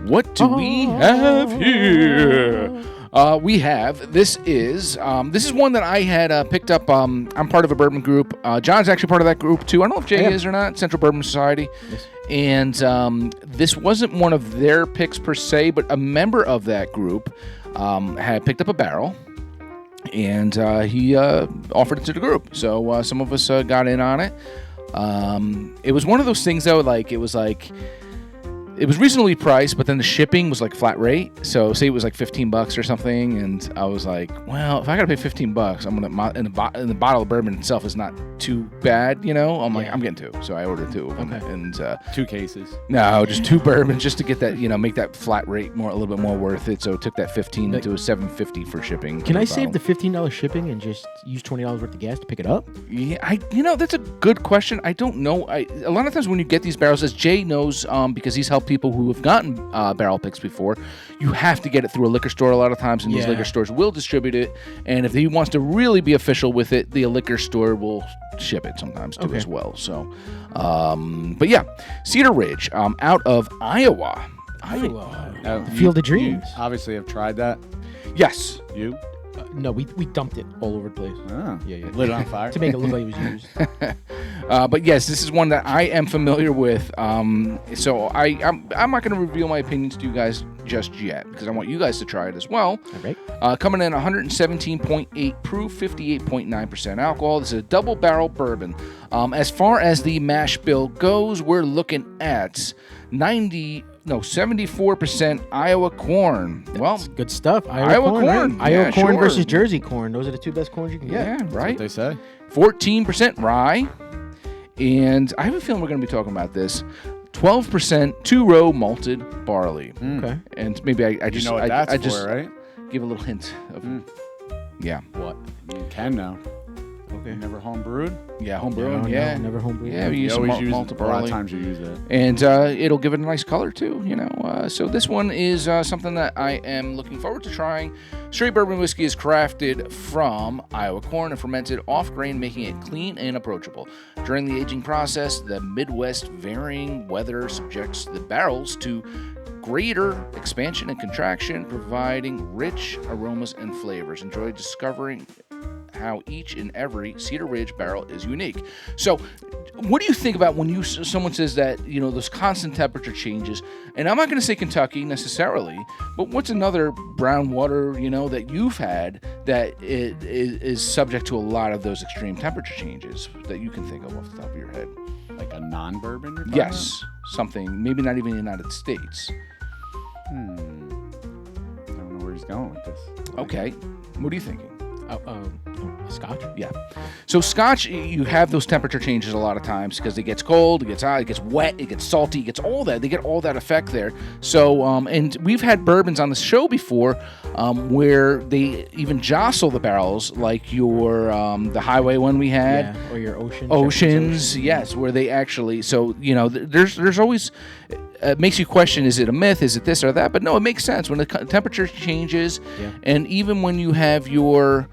What do we have here? This is one that I had picked up. I'm part of a bourbon group. John's actually part of that group too. I don't know if Jay is or not. Central Bourbon Society. Yes. And this wasn't one of their picks per se, but a member of that group had picked up a barrel, and he offered it to the group. So some of us got in on it. It was one of those things though, it was reasonably priced, but then the shipping was like flat rate. So say it was like $15 or something, and I was like, well, if I gotta pay $15, I'm gonna and the bottle of bourbon itself is not too bad, you know. I'm like, I'm getting two, so I ordered two of them, and 2 cases. No, just 2 bourbons, just to get that, make that flat rate a little bit more worth it. So it took that $15 into a $7.50 for shipping. Can I save the $15 shipping and just use $20 worth of gas to pick it up? Yeah, that's a good question. I don't know. A lot of times when you get these barrels, as Jay knows, because he's helped people who have gotten barrel picks before, you have to get it through a liquor store a lot of times, and these liquor stores will distribute it. And if he wants to really be official with it, the liquor store will ship it sometimes too as well. So, but yeah, Cedar Ridge, out of Iowa. The Field of Dreams. You obviously have tried that. Yes. You? No, we dumped it all over the place. Oh. Yeah. Lit it on fire. To make it look like it was used. But yes, this is one that I am familiar with. So I'm not going to reveal my opinions to you guys just yet, because I want you guys to try it as well. All right. Coming in 117.8 proof, 58.9% alcohol. This is a double barrel bourbon. As far as the mash bill goes, we're looking at 74% Iowa corn. Well, good stuff. Iowa corn. Right? Yeah, Iowa corn versus Jersey corn. Those are the 2 best corns you can get. Yeah, right. That's what they say. 14% rye. And I have a feeling we're going to be talking about this. 12% 2-row malted barley. Okay. And maybe I just... You know what that's for, right? Give a little hint of... Yeah. What? You can now. Okay. Never home brewed? Yeah, home brewing. No, Never home brewed. Yeah, we use some malted barley. A lot of times you use that. And it'll give it a nice color too, So this one is something that I am looking forward to trying. Straight bourbon whiskey is crafted from Iowa corn and fermented off grain, making it clean and approachable. During the aging process, the Midwest varying weather subjects the barrels to greater expansion and contraction, providing rich aromas and flavors. Enjoy discovering how each and every Cedar Ridge barrel is unique. So, what do you think about when someone says that, those constant temperature changes? And I'm not going to say Kentucky necessarily, but what's another brown water, that you've had that is subject to a lot of those extreme temperature changes that you can think of off the top of your head? Like a non-bourbon? You're Yes, something, maybe not even in the United States. I don't know where he's going with this. Okay, what are you thinking? Scotch? Yeah. So Scotch, you have those temperature changes a lot of times because it gets cold, it gets hot, it gets wet, it gets salty, it gets all that. They get all that effect there. So, and we've had bourbons on the show before where they even jostle the barrels, like your the highway one we had. Yeah, or your Oceans, yes, where they actually, so, there's always... It makes you question, is it a myth? Is it this or that? But no, it makes sense. When the temperature changes, and even when you have your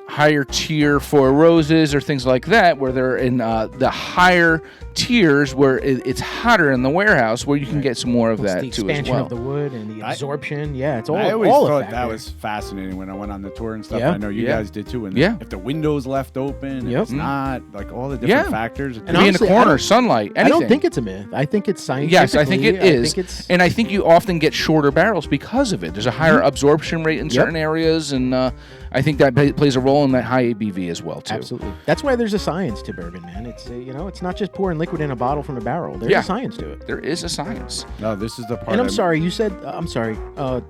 higher tier Four Roses or things like that, where they're in the higher tiers where it's hotter in the warehouse, where you can get some more of that too as well. The expansion of the wood and the absorption, it's all. I always thought that was was fascinating when I went on the tour and stuff. I know you guys did too. And if the window's left open, if it's not, like all the different factors. And be in a corner, sunlight, anything. I don't think it's a myth. I think it's scientific. Yes, I think it is. And I think you often get shorter barrels because of it. There's a higher absorption rate in certain areas, and I think that plays a role in that high ABV as well too. Absolutely. That's why there's a science to bourbon, man. It's it's not just pouring liquid in a bottle from a barrel. There's a science to it. There is a science. No, this is the part. And I'm sorry, you said. I'm sorry. I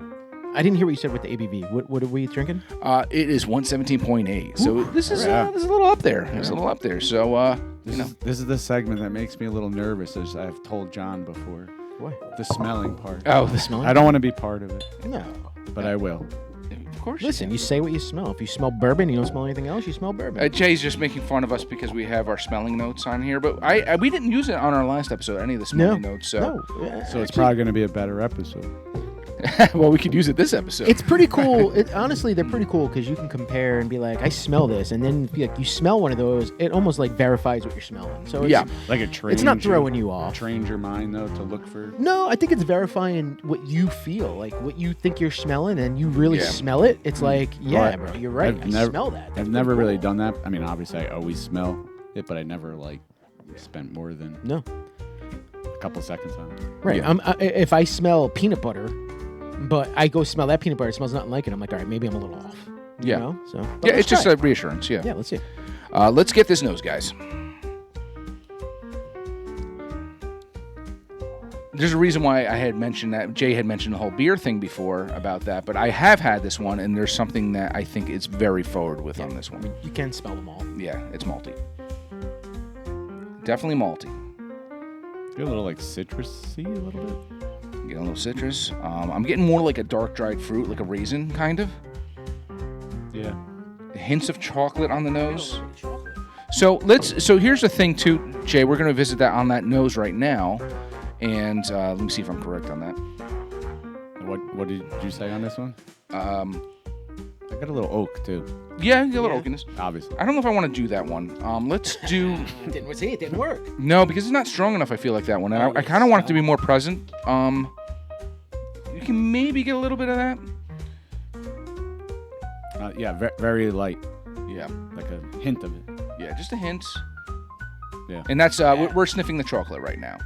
didn't hear what you said with the ABV. What are we drinking? It is 117.8. So this is a little up there. It's a little up there. So this is the segment that makes me a little nervous, as I've told John before. What? The smelling part. Oh, the smelling. I don't want to be part of it. No, but I will. Of course. Listen, you say what you smell. If you smell bourbon, you don't smell anything else. You smell bourbon. Jay's just making fun of us because we have our smelling notes on here, but we didn't use it on our last episode. Any of the smelling notes. So it's probably going to be a better episode. Well, we could use it this episode. It's pretty cool. Honestly, they're pretty cool because you can compare and be like, I smell this, and then like you smell one of those, it almost like verifies what you're smelling. So it's, like a train. It's not throwing you off. Trains your mind though to look for. No, I think it's verifying what you feel, like what you think you're smelling, and you really smell it. It's like, bro, you're right. I smell that. I've never really done that. I mean, obviously, I always smell it, but I never like spent more than a couple seconds on it. Right. Yeah. If I smell peanut butter, but I go smell that peanut butter, it smells nothing like it. I'm like, all right, maybe I'm a little off. You know? So it's just a reassurance. Yeah. Yeah. Let's see. Let's get this nose, guys. There's a reason why I had mentioned that. Jay had mentioned the whole beer thing before about that, but I have had this one, and there's something that I think it's very forward with on this one. You can smell them all. Yeah, it's malty. Definitely malty. Get a little like citrusy, a little bit. Get a little citrus. I'm getting more like a dark dried fruit, like a raisin, kind of. Yeah. Hints of chocolate on the nose. So here's the thing too, Jay. We're going to visit that on that nose right now, and let me see if I'm correct on that. What did you say on this one? I got a little oak too. Yeah, you got a little oakiness. Obviously. I don't know if I want to do that one. Let's do. It didn't work. No, because it's not strong enough. I feel like that one, and I kind of want it to be more present. You can maybe get a little bit of that. Very light. Yeah, like a hint of it. Yeah, just a hint. Yeah, and that's we're sniffing the chocolate right now,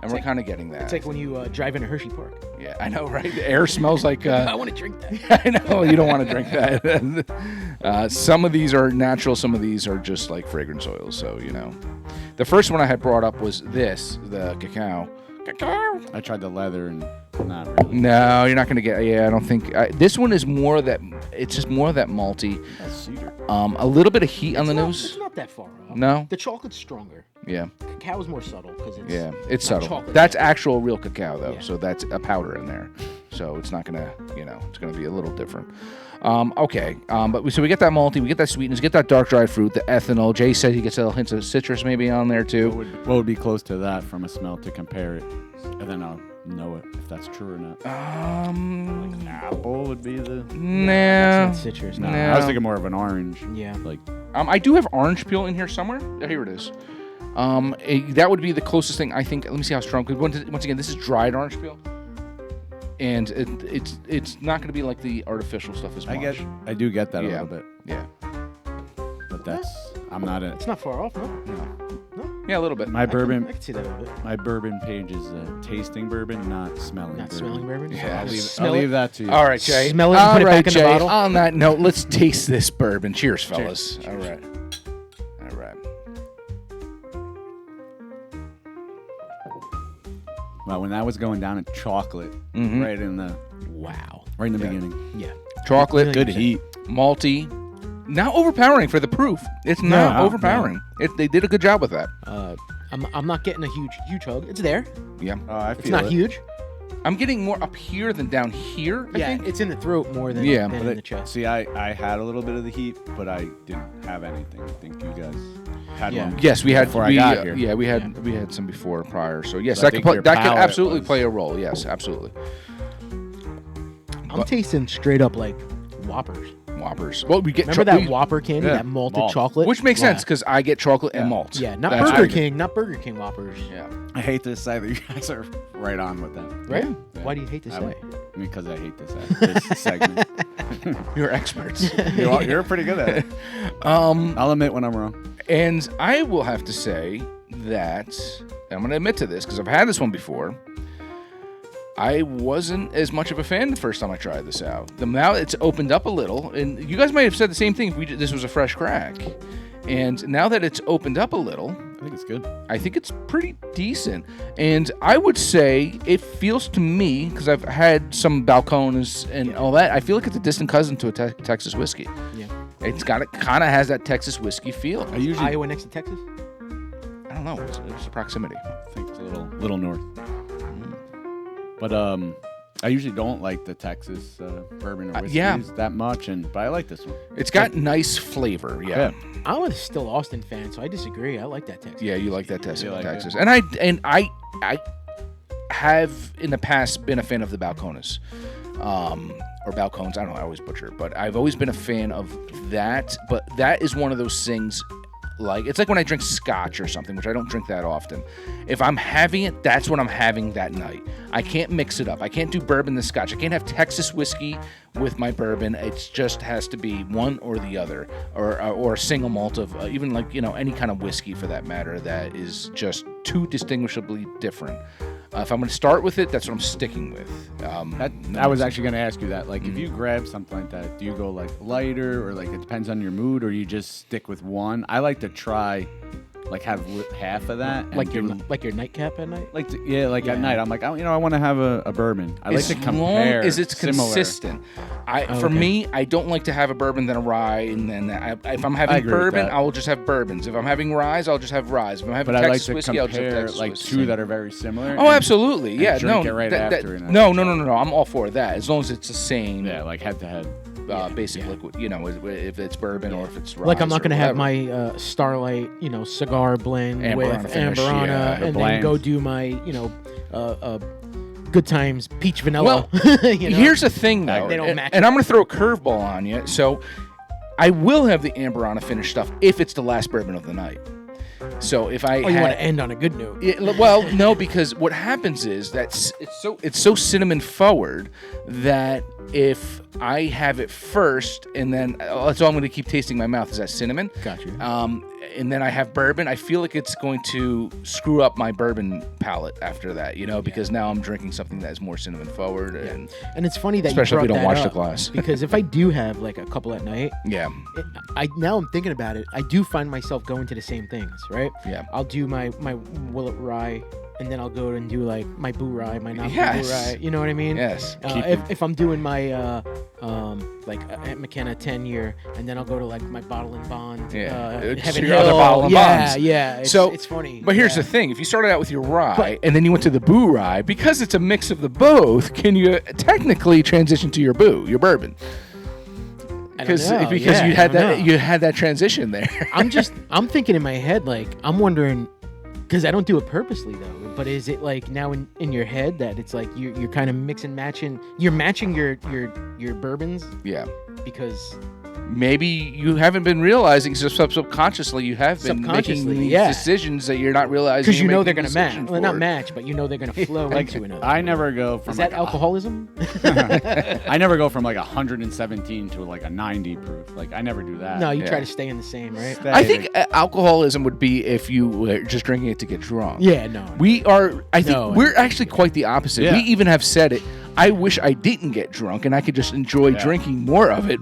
and we're kind of getting that. It's like when you drive into Hershey Park. Yeah, I know, right? The air smells like. I want to drink that. I know you don't want to drink that. Some of these are natural. Some of these are just like fragrance oils. So the first one I had brought up was the cacao. I tried the leather and not really. No, you're not going to get. Yeah, I don't think this one is more that. It's just more of that malty. That's Cedar. A little bit of heat on the nose. It's not that far off. No. The chocolate's stronger. Yeah. Cacao's more subtle because it's. It's subtle. Chocolate. That's actual real cacao though, so that's a powder in there. So it's not gonna, it's gonna be a little different. Okay. But we get that malty, we get that sweetness, get that dark dried fruit, the ethanol. Jay said he gets a little hints of citrus maybe on there too. What would be close to that from a smell to compare it, and then I'll know it if that's true or not. Like apple would be the. Nah. That's not citrus. No. I was thinking more of an orange. Yeah. Like. I do have orange peel in here somewhere. Oh, here it is. That would be the closest thing I think. Let me see how strong. Because once again, this is dried orange peel, and it's not going to be like the artificial stuff as much. I do get that a little bit. Yeah. But that's I'm not a. It's not far off, no. Yeah, a little bit. My bourbon. I can see that a little bit. My bourbon page is tasting bourbon, not smelling. Not bourbon. smelling bourbon. Yeah. I'll leave that to you. All right, Jay. Smell it and put it back in the Jay. bottle. On that note, let's taste this bourbon. Cheers, fellas. Cheers. All right. Well, when that was going down in chocolate, right in the beginning. Yeah. Chocolate, good heat, malty, not overpowering for the proof. It's not overpowering. No. They did a good job with that. I'm not getting a huge hug. It's there. Yeah. I feel it's not huge. I'm getting more up here than down here. I think it's in the throat more than in the chest. See, I had a little bit of the heat, but I didn't have anything. I think you guys had one. Yes, we had before I got here. Yeah, we had some before prior. So yes, that could absolutely play a role. Yes, absolutely. I'm tasting straight up like Whoppers. Well, we get remember that Whopper candy, that malted chocolate, which makes sense because I get chocolate and malt. Yeah, not Burger King Whoppers. Yeah, I hate to say that you guys are right on with that. Right? Yeah. Why do you hate to say? Because I hate this segment. You're experts. You're pretty good at it. I'll admit when I'm wrong. And I will have to say that I'm going to admit to this because I've had this one before. I wasn't as much of a fan the first time I tried this out. Now it's opened up a little, and you guys might have said the same thing if this was a fresh crack. And now that it's opened up a little, I think it's good. I think it's pretty decent. And I would say it feels to me, because I've had some Balcones and all that, I feel like it's a distant cousin to a Texas whiskey. Yeah. It kind of has that Texas whiskey feel. Iowa next to Texas? I don't know. It's the proximity. I think it's a little north. But I usually don't like the Texas bourbon or whiskeys that much, but I like this one. It's got nice flavor. Yeah. I'm a still Austin fan, so I disagree. I like that Texas. Yeah, you like that Texas. And I have in the past been a fan of the Balcones. or balcones. I don't know. I always butcher it, but I've always been a fan of that. But that is one of those things. Like it's like when I drink scotch or something, which I don't drink that often. If I'm having it, that's what I'm having that night. I can't mix it up. I can't do bourbon and scotch. I can't have Texas whiskey with my bourbon. It just has to be one or the other, or a single malt of even like any kind of whiskey for that matter. That is just too distinguishably different. If I'm going to start with it, that's what I'm sticking with. I was actually going to ask you that. Like, if you grab something like that, do you go like lighter, or like it depends on your mood, or you just stick with one? I like to try, like have half of that, and like your nightcap at night. At night, I'm like, I want to have a bourbon. I like to compare. As long as it's consistent. For me, I don't like to have a bourbon then a rye, and then if I'm having bourbon, I will just have bourbons. If I'm having ryes, I'll just have ryes. If I'm having Texas whiskey, I'll just have Texas whiskey. Two that are very similar. Oh, absolutely, yeah. Drink it right after. No. I'm all for that as long as it's the same. Yeah, like head to head. Basic liquid, if it's bourbon or if it's rye. Like I'm not going to have my Starlight, cigar blend with Amberana, and then go do my, Good Times peach vanilla. Well, here's the thing though, they don't match and I'm going to throw a curveball on you. So I will have the Amberana finished stuff if it's the last bourbon of the night. So if I you want to end on a good note? Well, no, because what happens is that it's so cinnamon forward that if I have it first and then that's all I'm going to keep tasting in my mouth is that cinnamon. Got you. And then I have bourbon. I feel like it's going to screw up my bourbon palate after that, because now I'm drinking something that is more cinnamon forward. And it's funny that especially you if we don't brought wash that the glass. Because if I do have like a couple at night, now I'm thinking about it. I do find myself going to the same things, right? Yeah. I'll do my Willet Rye, and then I'll go and do like my Boo Rye, my non-Boo Rye. You know what I mean? Yes. If I'm doing my like Aunt McKenna 10-year, and then I'll go to like my Bottle and Bond. Heaven Hill. Other Bottle and Bonds. Yeah. It's funny. But here's the thing: if you started out with your rye and then you went to the Boo Rye, because it's a mix of the both, can you technically transition to your bourbon? Because you had that transition there. I'm thinking in my head, like I'm wondering, because I don't do it purposely though. But is it like now in your head that it's like you're kind of matching your bourbons? Yeah. Because maybe you haven't been realizing, so subconsciously you have been making these decisions that you're not realizing. Because they're going to match. Well, not match, but they're going to flow into another. I never go from. Is that alcoholism? I never go from like 117 to like a 90 proof. Like I never do that. No, you try to stay in the same, right? I think alcoholism would be if you were just drinking it to get drunk. Yeah, no. We're actually quite the opposite. Yeah. We even have said it. I wish I didn't get drunk and I could just enjoy drinking more of it,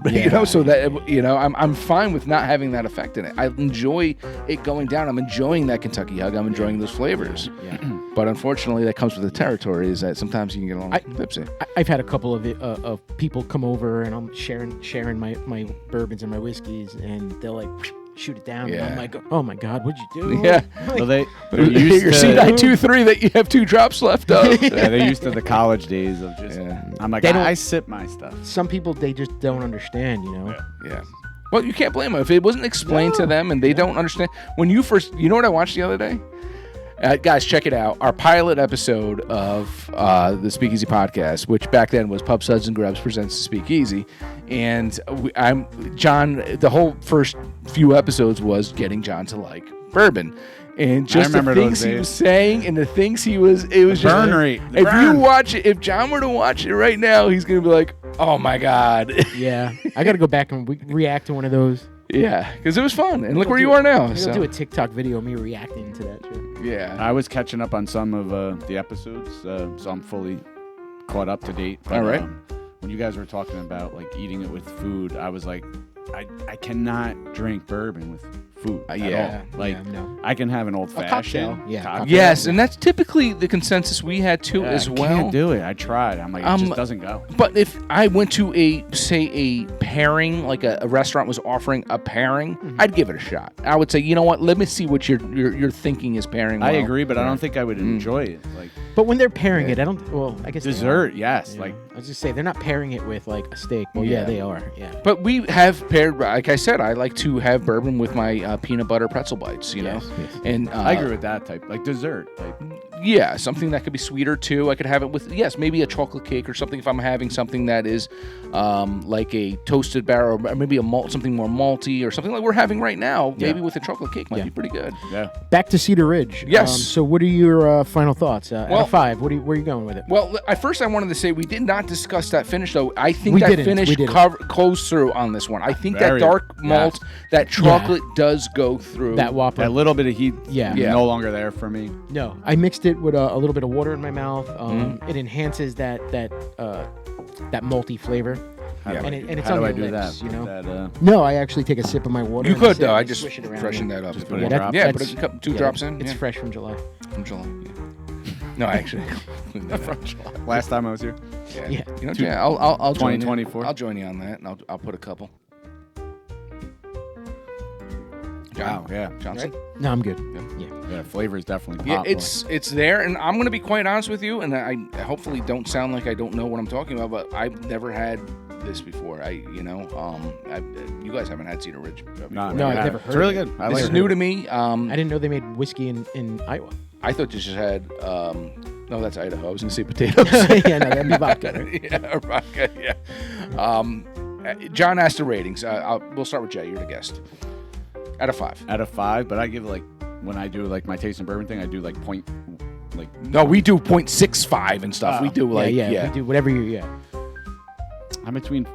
so that I'm fine with not having that effect in it. I enjoy it going down. I'm enjoying that Kentucky Hug. I'm enjoying those flavors. Yeah. But unfortunately, that comes with the territory. Is that sometimes you can get a little tipsy. I've had a couple of people come over and I'm sharing my bourbons and my whiskeys, and they're like, shoot it down, and I'm like, oh my God, what'd you do? Yeah. Well, they your C923 that you have 2 drops left of. They used to the college days of just. I'm like, I sip my stuff. Some people, they just don't understand, Yeah. Well, you can't blame them if it wasn't explained to them and they don't understand. When you first, what I watched the other day? Guys, check it out. Our pilot episode of the Speakeasy podcast, which back then was Pub Suds and Grubs presents the Speakeasy, and John. The whole first few episodes was getting John to like bourbon, and just the things he was saying and the things it was just burn rate. You watch it, if John were to watch it right now, he's gonna be like, "Oh my God." Yeah, I got to go back and react to one of those. Yeah, because it was fun, and look where you are now. I'll do a TikTok video of me reacting to that shit. Yeah, I was catching up on some of the episodes, so I'm fully caught up to date. But, all right. When you guys were talking about like eating it with food, I was like, I cannot drink bourbon with food at all. Like, no. I can have an old fashioned. Yes, and that's typically the consensus we had too as well. I can't do it. I tried. I'm like, it just doesn't go. But if I went to a pairing, like a restaurant was offering a pairing, I'd give it a shot. I would say, you know what? Let me see what your thinking is pairing. I agree, but I don't think I would enjoy it. Like, but when they're pairing it, I don't. Well, I guess dessert. Yes, like I was just say they're not pairing it with like a steak. Well, yeah, they are. Yeah. But we have paired. Like I said, I like to have bourbon with my peanut butter pretzel bites. You know, yes. and I agree with that type, like dessert. Like Yeah, something that could be sweeter too. I could have it with, yes, maybe a chocolate cake or something if I'm having something that is like a toasted barrel, or maybe a malt, something more malty or something like we're having right now. Yeah. Maybe with a chocolate cake might be pretty good. Yeah. Back to Cedar Ridge. Yes. So what are your final thoughts? Out Well- of 5, where are you going with it? Well, at first I wanted to say we did not discuss that finish though. I think We that didn't. finish We didn't. goes through on this one. I think Very- that dark malt, that chocolate does go through. That Whopper. That little bit of heat, Yeah. Yeah. no longer there for me. No, I mixed it with a little bit of water in my mouth. Mm-hmm. It enhances that malty flavor. How do And I- it- and it's how on do I your do lips, that? you know? That, No, I actually take a sip of my water. You and could sip though. I and just swish it around. freshened that up. Just Put put a a little- drop? Yeah, put That's- a couple, 2 yeah, drops in. It's Yeah. fresh from July. From July. Yeah. No, actually. From July. last time I was here. Yeah. You know, yeah, I'll join you. 2024. I'll join you on that, and I'll put a couple. John, Wow, yeah. Johnson. No, I'm good. Yeah. Yeah, flavor is definitely Yeah, pop. it's there, and I'm gonna be quite honest with you, and I hopefully don't sound like I don't know what I'm talking about, but I've never had this before. You guys haven't had Cedar Ridge before. No, I've never heard It's really of good. I This like is it. new to me. I didn't know they made whiskey in Iowa. I thought you just had. No, that's Idaho. I was gonna say potatoes. Yeah, no, that'd be vodka. Right? Yeah, vodka. Yeah. John asked the ratings. We'll start with Jay. You're the guest. Out of 5. Out of 5, but I give like when I do like my taste and bourbon thing, I do like point, like No, we do 0.65 and stuff. We do like yeah, we do whatever you. Yeah. I'm between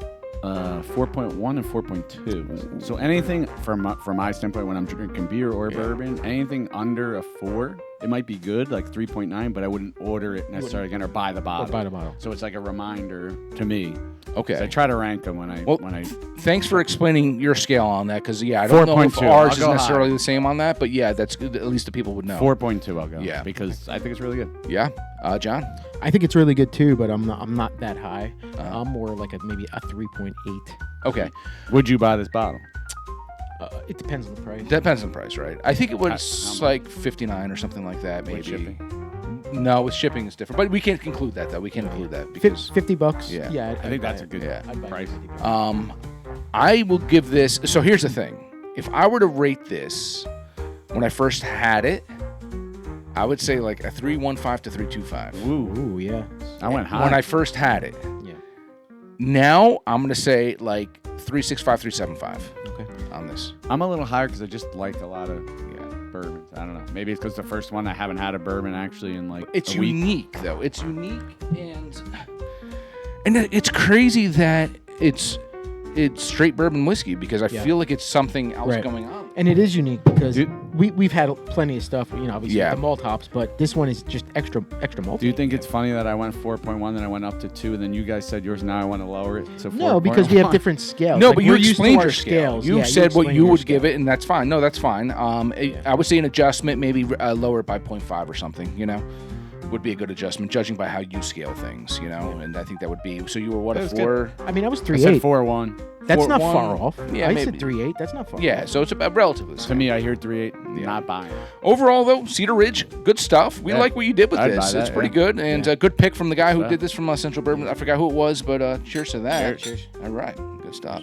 4.1 and 4.2. So anything from my standpoint when I'm drinking beer or bourbon, anything under a 4, it might be good, like 3.9, but I wouldn't order it necessarily again or buy the bottle. Or buy the bottle. So it's like a reminder to me. Okay. So I try to rank them when I Thanks for explaining your scale on that, because I don't know if 4.2. ours I'll is go necessarily high. the same on that, but yeah, that's good. At least the people would know. 4.2 I'll go. Yeah. Because I think it's really good. Yeah, John. I think it's really good too, but I'm not that high. I'm more like maybe a 3.8. Okay, Would you buy this bottle? It depends on the price. depends on price, right? I think it was How much? like 59 or something like that, maybe. With shipping? No, with shipping it's different, but we can't conclude that though. We can't include that because $50. Yeah. Yeah, I think that's a good Yeah. I'd buy price. 50 bucks. I will give this. So here's the thing: if I were to rate this when I first had it, I would say like a 3.15 to 3.25. Ooh, yeah. I went high. When I first had it. Yeah. Now I'm gonna say like 3.65, 3.75 Okay. on this. I'm a little higher because I just like a lot of Yeah. bourbons. I don't know. Maybe it's because the first one I haven't had a bourbon actually in like It's a week. unique though. It's unique and it's crazy that it's straight bourbon whiskey because I Yeah. feel like it's something else Right. going on. And it is unique because Dude. we've had plenty of stuff, obviously Yeah. with the malt hops, but this one is just extra malt. Do you think it's funny that I went 4.1, then I went up to 2, and then you guys said yours, now I want to lower it to 4.1? No, because we have different scales. No, Like, but you we're used to explained our your scale. scales. You Yeah, said what explained you your would give scale. it, and that's fine. No, that's fine. I would say an adjustment, maybe lower it by 0.5 or something. Would be a good adjustment, judging by how you scale things. And I think that would be. So you were what, That a was 4? I mean, I was I 3.8. said 4.1. That's not 4.1. far off. Yeah, I maybe. said 3.8. That's not far Yeah, off. so it's about relatively. the To same. me, I hear 3.8. Not buying it. Overall, though, Cedar Ridge, good stuff. We Yeah. like what you did with I'd this. buy that, It's pretty yeah. good, and a good pick from the guy who Yeah. did this from Central Bourbon. I forgot who it was, but cheers to that. Cheers. All right, good stuff.